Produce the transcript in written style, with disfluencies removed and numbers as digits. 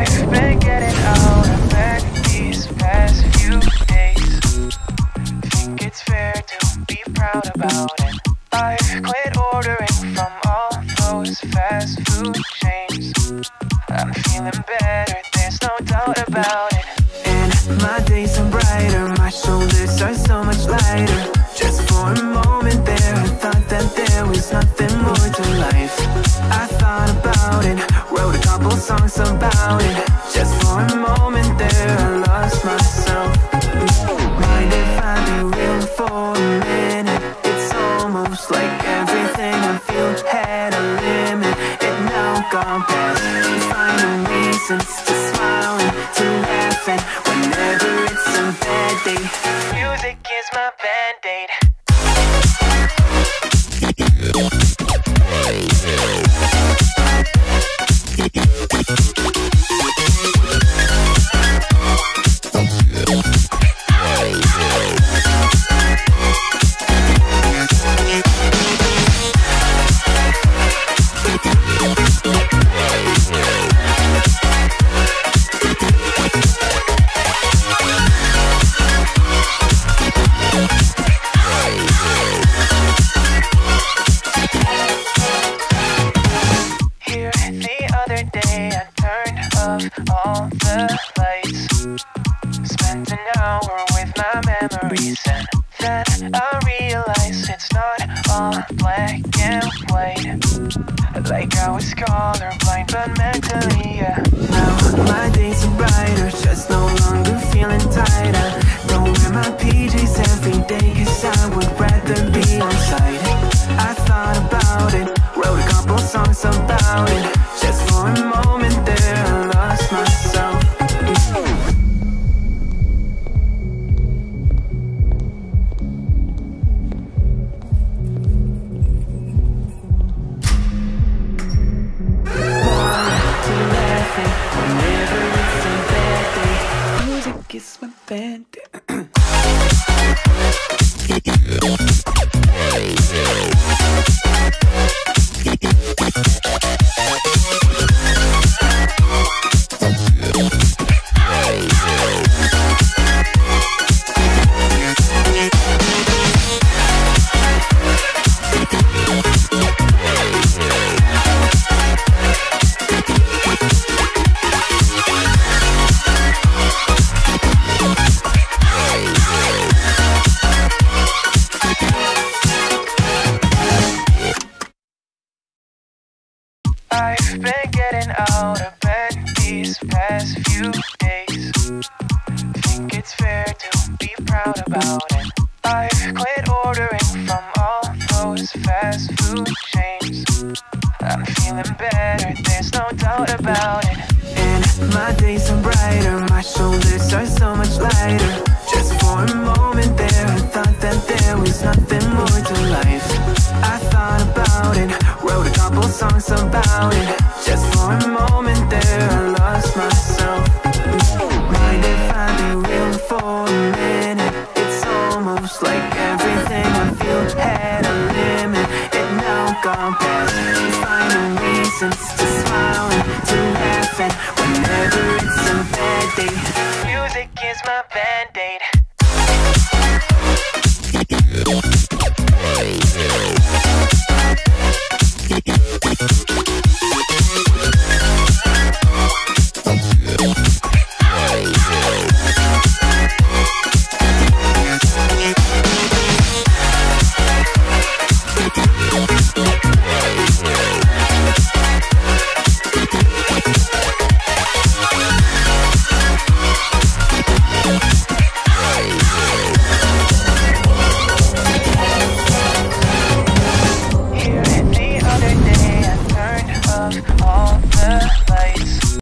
I've been getting out of bed these past few days. Think it's fair to be proud about it. I've quit ordering from all those fast food chains. I'm feeling better, there's no doubt about it. And my days are brighter, my shoulders are so much lighter. Just for a moment there, I thought that there was nothing more to life. I thought about it, wrote a couple songs about it. Just for a moment there, I lost myself. Mind if I be real for a minute? It's almost like everything I feel had a limit. It now gone past, finding reasons to smile and to laugh. And whenever it's a bad day, music is my band-aid. All the lights, spent an hour with my memories, and then I realized it's not all black and white. Like I was colorblind, but mentally, yeah. Now my days are brighter, just no longer feeling tight. I don't wear my PJs every day, 'cause I would rather be on site. I thought about it, wrote a couple songs about it. Just for a moment there, I lost myself. Whenever it's a bad day, music is my band. I've been getting out of bed these past few days. Think it's fair to be proud about it. I've quit ordering from all those fast food chains. I'm feeling better, there's no doubt about it. And my days are brighter, my shoulders are so much lighter. Just for a moment there, I thought that there was nothing more to life. I thought about it, wrote a couple songs about it. Just for a moment there, I lost myself. Mind if I be real for a minute? It's almost like everything I feel had a limit. It now gone past,